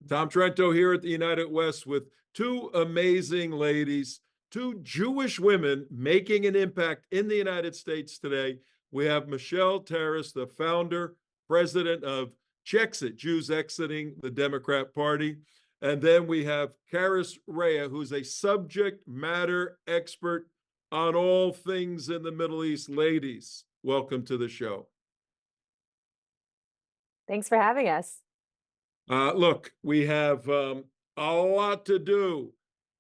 Tom Trento here at the United West with two amazing ladies, two Jewish women making an impact in the United States today. We have Michelle Terris, the founder, president of JEXIT, Jews Exiting the Democrat Party. And then we have Karys Rhea, who's a subject matter expert on all things in the Middle East. Ladies, welcome to the show. Thanks for having us. Look, we have a lot to do.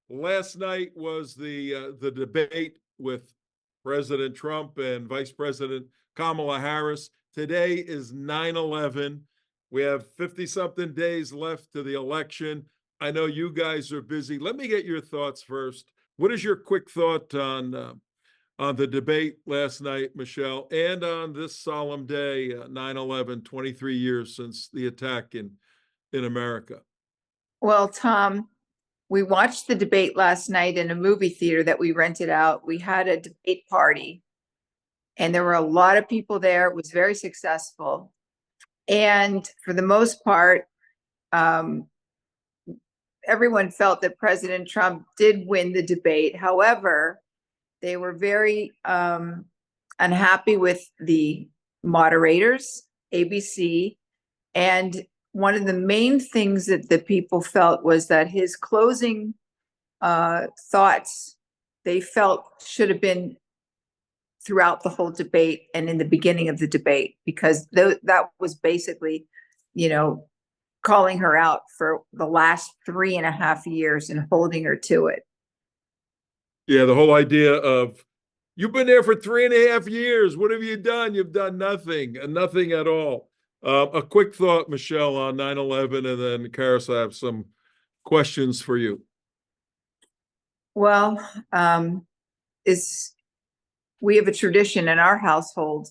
Last night was the debate with President Trump and Vice President Kamala Harris. Today is 9/11. We have 50-something days left to the election. I know you guys are busy. Let me get your thoughts first. What is your quick thought on the debate last night, Michelle, and on this solemn day, 9/11, 23 years since the attack in America? Well, Tom, we watched the debate last night in a movie theater that we rented out. We had a debate party, and there were a lot of people there. It was very successful. And for the most part, everyone felt that President Trump did win the debate. However, they were very unhappy with the moderators, ABC, and one of the main things that the people felt was that his closing thoughts, they felt should have been throughout the whole debate and in the beginning of the debate, because that was basically, calling her out for the last 3.5 years and holding her to it. Yeah, the whole idea of, you've been there for 3.5 years. What have you done? You've done nothing, nothing at all. A quick thought, Michelle, on 9/11, and then Karys, I have some questions for you. Well, we have a tradition in our household.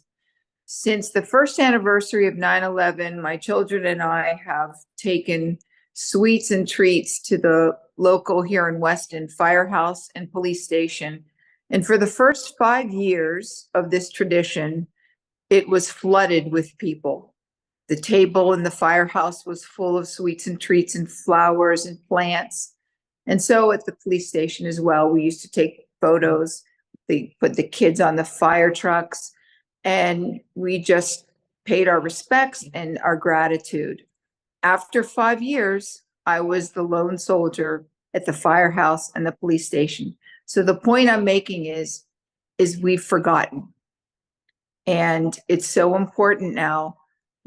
Since the first anniversary of 9/11, my children and I have taken sweets and treats to the local here in Weston firehouse and police station. And for the first 5 years of this tradition, it was flooded with people. The table in the firehouse was full of sweets and treats and flowers and plants. And so at the police station as well, we used to take photos. They put the kids on the fire trucks, and we just paid our respects and our gratitude. After 5 years, I was the lone soldier at the firehouse and the police station. So the point I'm making is we've forgotten. And it's so important now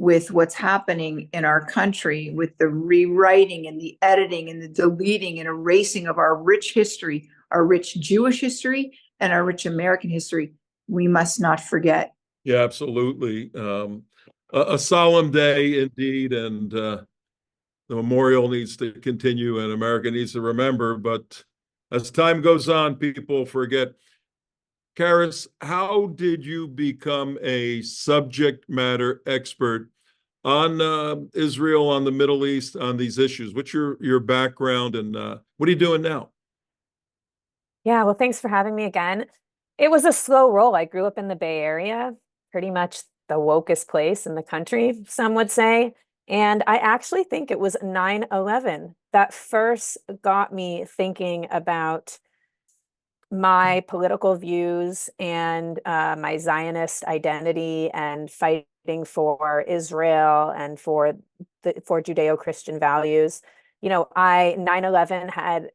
with what's happening in our country, with the rewriting and the editing and the deleting and erasing of our rich history, our rich Jewish history and our rich American history. We must not forget. Yeah, absolutely. A solemn day indeed, and the memorial needs to continue, and America needs to remember. But as time goes on, people forget. Karys, how did you become a subject matter expert on Israel, on the Middle East, on these issues? What's your background, and what are you doing now? Yeah, well, thanks for having me again. It was a slow roll. I grew up in the Bay Area, pretty much the wokest place in the country, some would say. And I actually think it was 9/11 that first got me thinking about my political views and my Zionist identity and fighting for Israel and for Judeo-Christian values. 9/11 had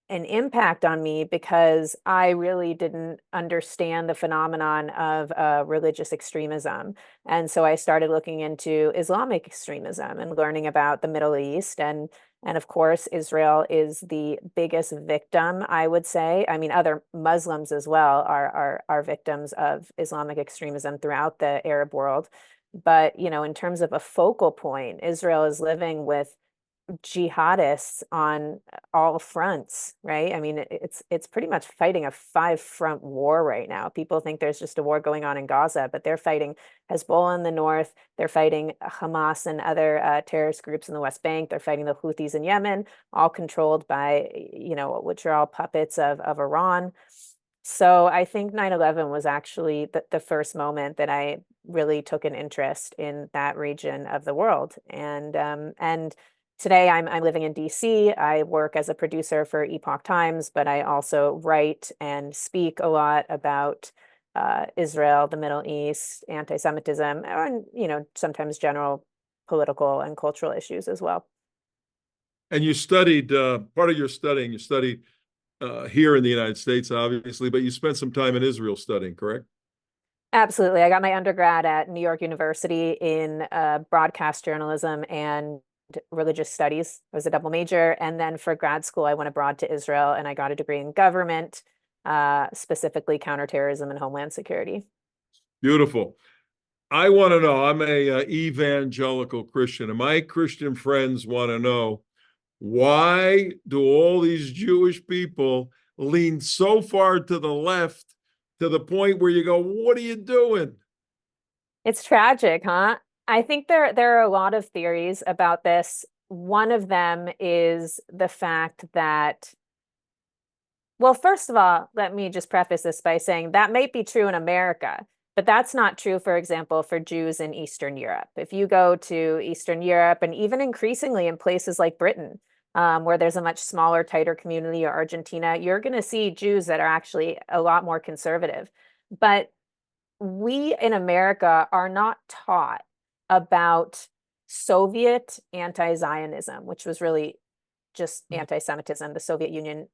an impact on me because I really didn't understand the phenomenon of religious extremism. And so I started looking into Islamic extremism and learning about the Middle East. And of course, Israel is the biggest victim, I would say. I mean, other Muslims as well are victims of Islamic extremism throughout the Arab world. But, in terms of a focal point, Israel is living with jihadists on all fronts, right? I mean, it's pretty much fighting a 5-front war right now. People think there's just a war going on in Gaza, but they're fighting Hezbollah in the north. They're fighting Hamas and other terrorist groups in the West Bank. They're fighting the Houthis in Yemen, all controlled by, which are all puppets of Iran. So I think 9/11 was actually the first moment that I really took an interest in that region of the world. And Today, I'm living in DC. I work as a producer for Epoch Times, but I also write and speak a lot about Israel, the Middle East, anti-Semitism, and sometimes general political and cultural issues as well. And you studied, part of your studying, you studied here in the United States, obviously, but you spent some time in Israel studying, correct? Absolutely. I got my undergrad at New York University in broadcast journalism and religious studies. I was a double major. And then for grad school, I went abroad to Israel and I got a degree in government, specifically counterterrorism and homeland security. Beautiful. I want to know, I'm a evangelical Christian, and my Christian friends want to know, why do all these Jewish people lean so far to the left to the point where you go, what are you doing? It's tragic, huh? I think there are a lot of theories about this. One of them is the fact that, well, first of all, let me just preface this by saying that may be true in America, but that's not true, for example, for Jews in Eastern Europe. If you go to Eastern Europe, and even increasingly in places like Britain, where there's a much smaller, tighter community, or Argentina, you're going to see Jews that are actually a lot more conservative. But we in America are not taught about Soviet anti-Zionism, which was really just anti-Semitism. The Soviet Union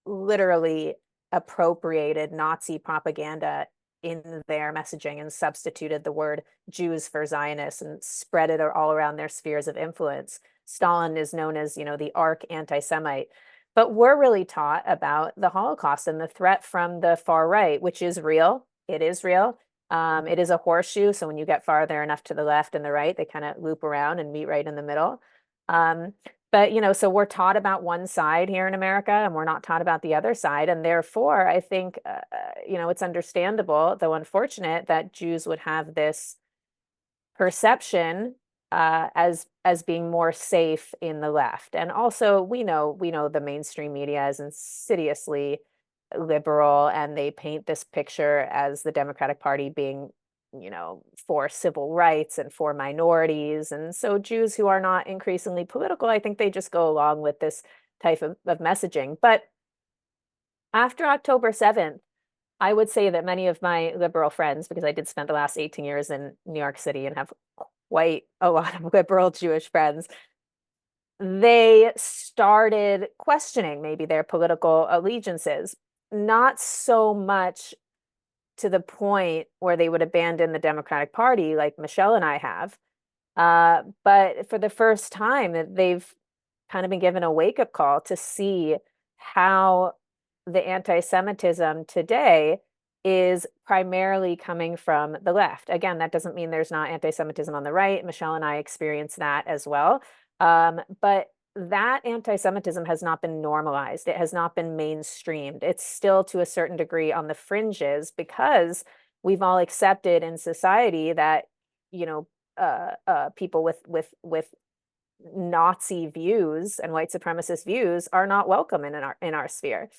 literally appropriated Nazi propaganda in their messaging and substituted the word Jews for Zionists and spread it all around their spheres of influence. Stalin is known as, the arch anti-Semite. But we're really taught about the Holocaust and the threat from the far right, which is real. It is real. It is a horseshoe. So when you get farther enough to the left and the right, they kind of loop around and meet right in the middle. But, so we're taught about one side here in America and we're not taught about the other side. And therefore, I think, it's understandable, though unfortunate, that Jews would have this perception as being more safe in the left. And also, we know the mainstream media is insidiously liberal, and they paint this picture as the Democratic Party being for civil rights and for minorities. And so Jews who are not increasingly political, I think they just go along with this type of messaging. But after October 7th, I would say that many of my liberal friends, because I did spend the last 18 years in New York City and have quite a lot of liberal Jewish friends, they started questioning maybe their political allegiances, not so much to the point where they would abandon the Democratic Party like Michelle and I have. But for the first time, they've kind of been given a wake-up call to see how the anti-Semitism today is primarily coming from the left. Again, that doesn't mean there's not anti-Semitism on the right. Michelle and I experience that as well. But that anti-Semitism has not been normalized. It has not been mainstreamed. It's still to a certain degree on the fringes because we've all accepted in society that, people with Nazi views and white supremacist views are not welcome in our sphere.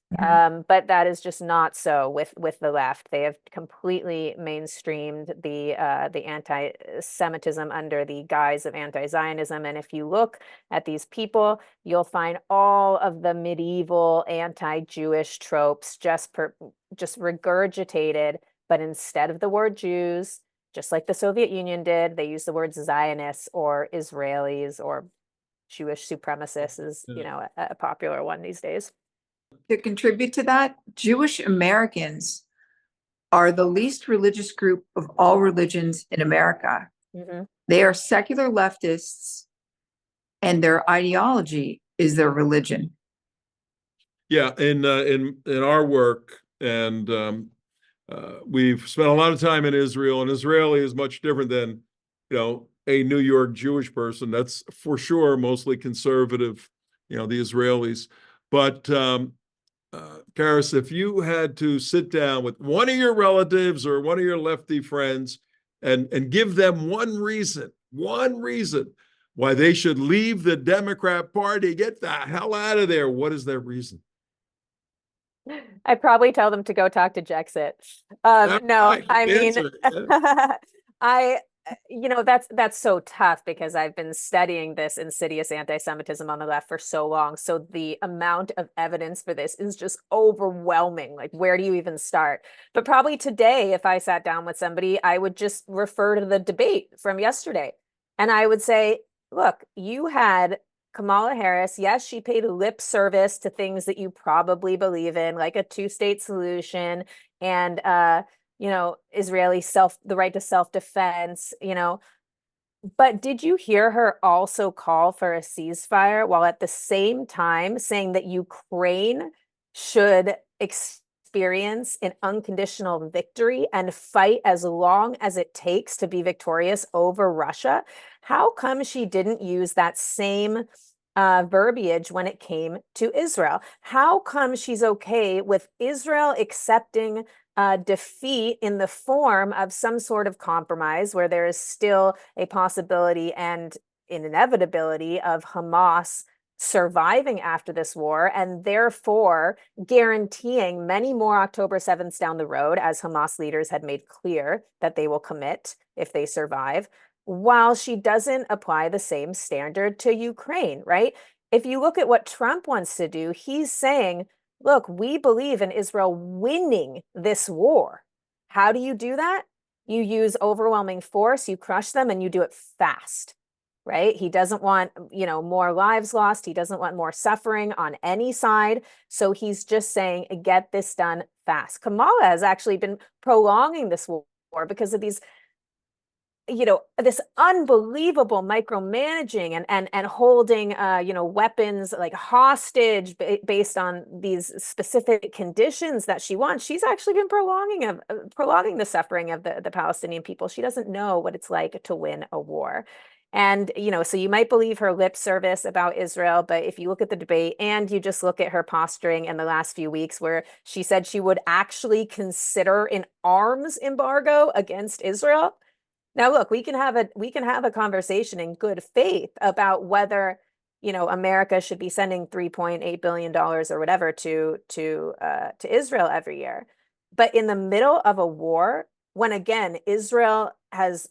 But that is just not so with the left. They have completely mainstreamed the anti-Semitism under the guise of anti-Zionism. And if you look at these people, you'll find all of the medieval anti-Jewish tropes just regurgitated. But instead of the word Jews, just like the Soviet Union did, they use the words Zionists or Israelis or Jewish supremacists is, a popular one these days. To contribute to that, Jewish Americans are the least religious group of all religions in America. Mm-hmm. They are secular leftists, and their ideology is their religion. Yeah, in our work, and we've spent a lot of time in Israel, and Israeli is much different than, a New York Jewish person. That's for sure mostly conservative, the Israelis. But Karys, if you had to sit down with one of your relatives or one of your lefty friends and give them one reason why they should leave the Democrat Party, get the hell out of there, what is their reason? I'd probably tell them to go talk to JEXIT. No, Right, I mean, answer. I you know, that's so tough because I've been studying this insidious anti-Semitism on the left for so long. So the amount of evidence for this is just overwhelming. Like, where do you even start? But probably today, if I sat down with somebody, I would just refer to the debate from yesterday. And I would say, look, you had Kamala Harris. Yes, she paid lip service to things that you probably believe in, like a two-state solution and you know, the right to self-defense, you know. But did you hear her also call for a ceasefire while at the same time saying that Ukraine should experience an unconditional victory and fight as long as it takes to be victorious over Russia? How come she didn't use that same verbiage when it came to Israel? How come she's okay with Israel accepting defeat in the form of some sort of compromise where there is still a possibility and an inevitability of Hamas surviving after this war and therefore guaranteeing many more October 7th down the road, as Hamas leaders had made clear that they will commit if they survive, while she doesn't apply the same standard to Ukraine, right? If you look at what Trump wants to do, he's saying, look, we believe in Israel winning this war. How do you do that? You use overwhelming force, you crush them, and you do it fast, right? He doesn't want, you know, more lives lost. He doesn't want more suffering on any side. So he's just saying, get this done fast. Kamala has actually been prolonging this war because of these, you know, this unbelievable micromanaging and holding, you know, weapons like hostage based on these specific conditions that she wants. She's actually been prolonging the suffering of the Palestinian people. She doesn't know what it's like to win a war. And, you know, so you might believe her lip service about Israel, but if you look at the debate and you just look at her posturing in the last few weeks where she said she would actually consider an arms embargo against Israel. Now, look, we can have a conversation in good faith about whether, you know, America should be sending $3.8 billion or whatever to Israel every year. But in the middle of a war, when again Israel has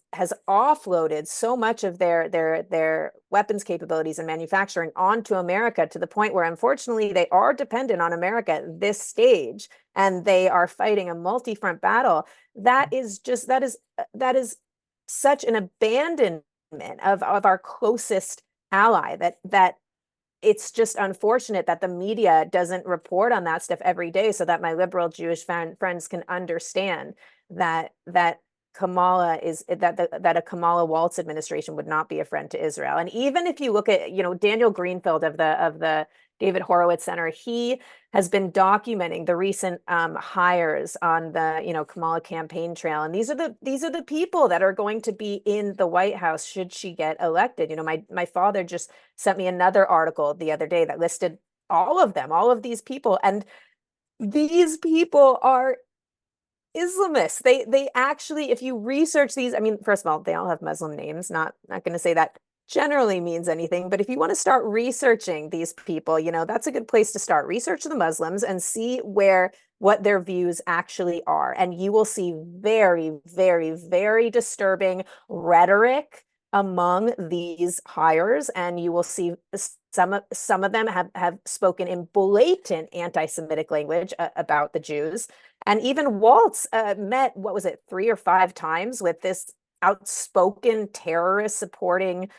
offloaded so much of their weapons capabilities and manufacturing onto America to the point where unfortunately they are dependent on America at this stage, and they are fighting a multi-front battle. That is such an abandonment of our closest ally that it's just unfortunate that the media doesn't report on that stuff every day so that my liberal Jewish friends can understand that Kamala that a Kamala Waltz administration would not be a friend to Israel. And even if you look at, you know, Daniel Greenfield of the David Horowitz Center, he has been documenting the recent hires on the, you know, Kamala campaign trail. And these are the people that are going to be in the White House should she get elected. You know, my father just sent me another article the other day that listed all of these people. And these people are Islamists. They actually, if you research these, I mean, first of all, they all have Muslim names. Not going to say that generally means anything, but if you want to start researching these people, you know, that's a good place to start. Research the Muslims and see what their views actually are. And you will see very, very, very disturbing rhetoric among these hires. And you will see some of them have spoken in blatant anti-Semitic language about the Jews. And even Waltz met, what was it, 3 or 5 times with this outspoken terrorist supporting,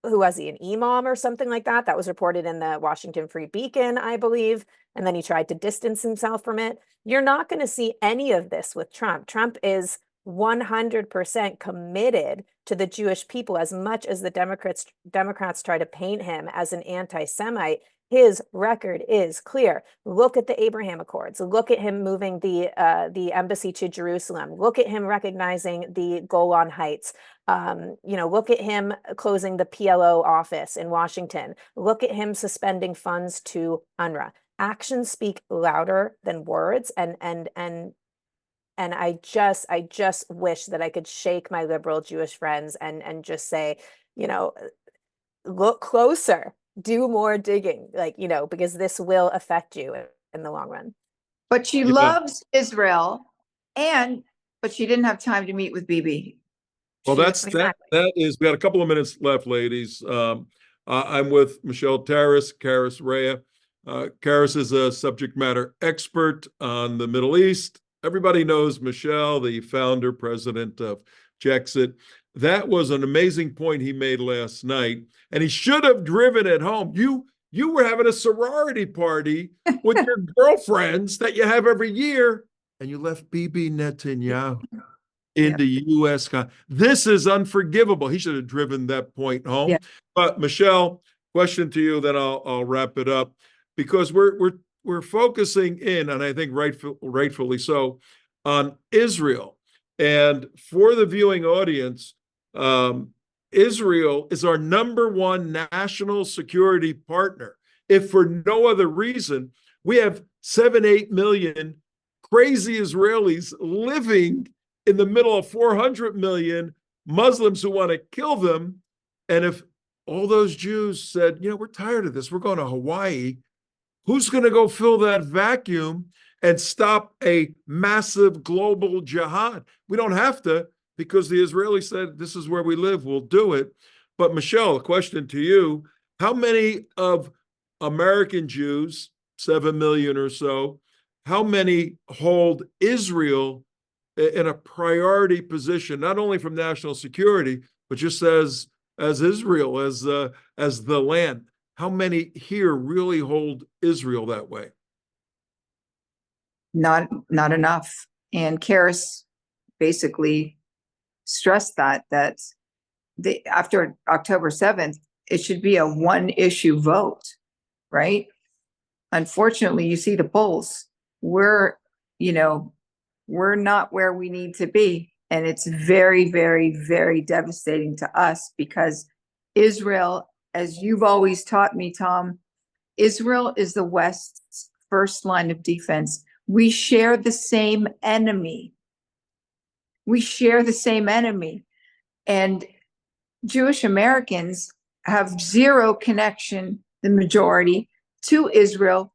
who was he, an imam or something like that? That was reported in the Washington Free Beacon, I believe. And then he tried to distance himself from it. You're not going to see any of this with Trump. Trump is 100% committed to the Jewish people as much as the Democrats try to paint him as an anti-Semite. His record is clear. Look at the Abraham Accords. Look at him moving the embassy to Jerusalem. Look at him recognizing the Golan Heights. You know, look at him closing the PLO office in Washington. Look at him suspending funds to UNRWA. Actions speak louder than words, and I just wish that I could shake my liberal Jewish friends and just say, you know, look closer. Do more digging, like, you know, because this will affect you in the long run. But she loves Israel, but she didn't have time to meet with Bibi. Well, Sure, that exactly. that is, we got a couple of minutes left, ladies. I'm with Michelle Terris, Karys Rhea. Karys is a subject matter expert on the Middle East. Everybody knows Michelle, the founder, president of JEXIT. That was an amazing point he made last night, and he should have driven it home. You were having a sorority party with your girlfriends that you have every year, and you left Bibi Netanyahu in Yeah. the U.S. This is unforgivable. He should have driven that point home. Yeah. But Michelle, question to you, then I'll wrap it up, because we're focusing in, and I think rightfully so, on Israel. And for the viewing audience, Israel is our #1 national security partner. If for no other reason, we have 7-8 million crazy Israelis living in the middle of 400 million Muslims who want to kill them. And if all those Jews said, we're tired of this, we're going to Hawaii, who's going to go fill that vacuum and stop a massive global jihad? We don't have to, because the Israelis said, this is where we live, we'll do it. But Michelle, a question to you. How many of American Jews, 7 million or so, how many hold Israel in a priority position, not only from national security, but just as Israel, as the land? How many here really hold Israel that way? Not enough. And Karys basically stressed that after October 7th, it should be a one-issue vote, right? Unfortunately, you see the polls. We're not where we need to be. And it's very, very, very devastating to us, because Israel, as you've always taught me, Tom, Israel is the West's first line of defense. We share the same enemy. And Jewish Americans have zero connection, the majority, to Israel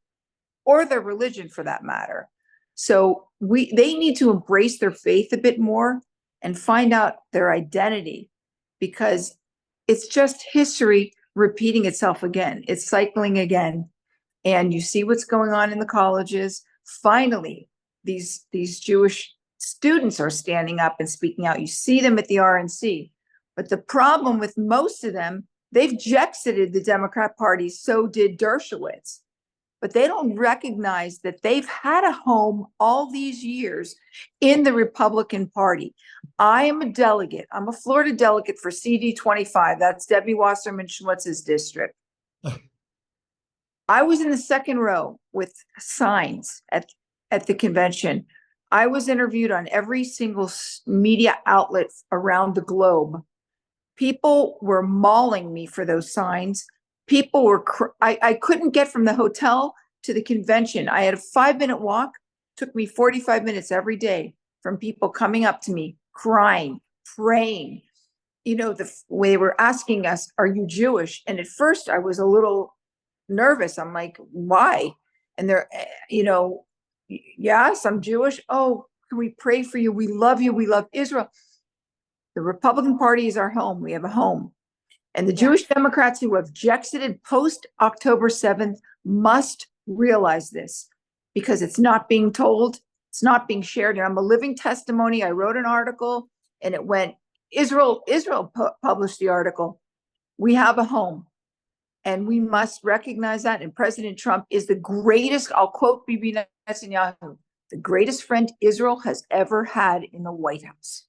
or their religion, for that matter. So they need to embrace their faith a bit more and find out their identity, because it's just history repeating itself again. It's cycling again. And you see what's going on in the colleges. Finally, these Jewish students are standing up and speaking out. You see them at the RNC. But the problem with most of them, they've JEXIted the Democrat Party. So did Dershowitz. But they don't recognize that they've had a home all these years in the Republican Party. I am a delegate. I'm a Florida delegate for CD 25. That's Debbie Wasserman Schmutz's district. I was in the second row with signs at the convention. I was interviewed on every single media outlet around the globe. People were mauling me for those signs. People were, I couldn't get from the hotel to the convention. I had a 5-minute walk. Took me 45 minutes every day, from people coming up to me, crying, praying. They were asking us, are you Jewish? And at first I was a little nervous. I'm like, why? And they're, yes, I'm Jewish. Oh, can we pray for you? We love you. We love Israel. The Republican Party is our home. We have a home. And the Jewish Democrats who have JEXIted post October 7th must realize this, because it's not being told, it's not being shared. And I'm a living testimony. I wrote an article and it went, Israel published the article. We have a home, and we must recognize that. And President Trump is the greatest, I'll quote Bibi Netanyahu, the greatest friend Israel has ever had in the White House.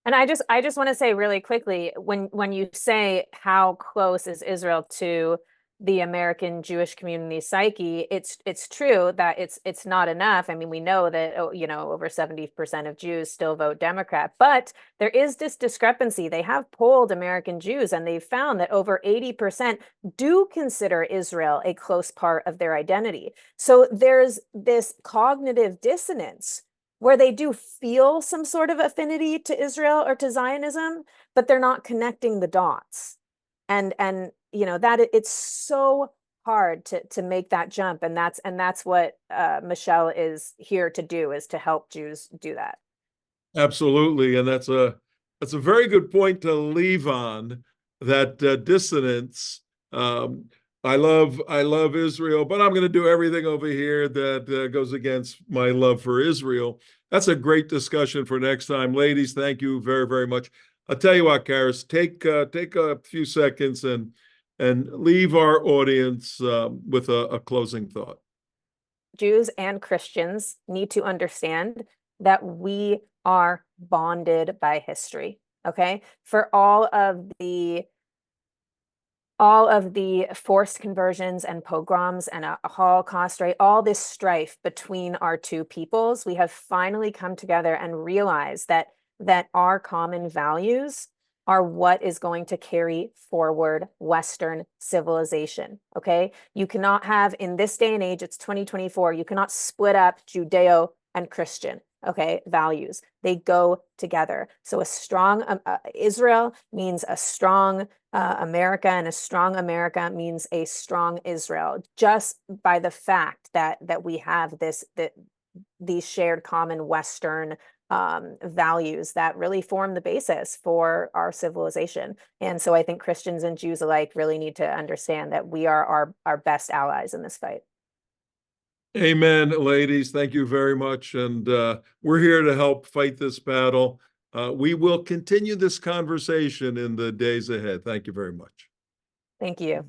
And I just want to say really quickly, when you say how close is Israel to the American Jewish community psyche, it's true that it's not enough. I mean, we know that over 70% of Jews still vote Democrat, but there is this discrepancy. They have polled American Jews, and they've found that over 80% do consider Israel a close part of their identity. So there's this cognitive dissonance where they do feel some sort of affinity to Israel or to Zionism, but they're not connecting the dots. And that it's so hard to make that jump. And that's what Michelle is here to do, is to help Jews do that. Absolutely. And that's a That's a very good point to leave on, that dissonance. I love Israel, but I'm going to do everything over here that goes against my love for Israel. That's a great discussion for next time. Ladies, thank you very, very much. I'll tell you what, Karys, take a few seconds and leave our audience with a closing thought. Jews and Christians need to understand that we are bonded by history, okay? For all of the forced conversions and pogroms and a Holocaust, right? All this strife between our two peoples, we have finally come together and realized that our common values are what is going to carry forward Western civilization, okay? You cannot have, in this day and age, it's 2024, you cannot split up Judeo and Christian, okay, values. They go together. So a strong Israel means a strong America, and a strong America means a strong Israel, just by the fact that we have these shared common Western values that really form the basis for our civilization. And so I think Christians and Jews alike really need to understand that we are our best allies in this fight. Amen, ladies. Thank you very much. And we're here to help fight this battle. We will continue this conversation in the days ahead. Thank you very much. Thank you.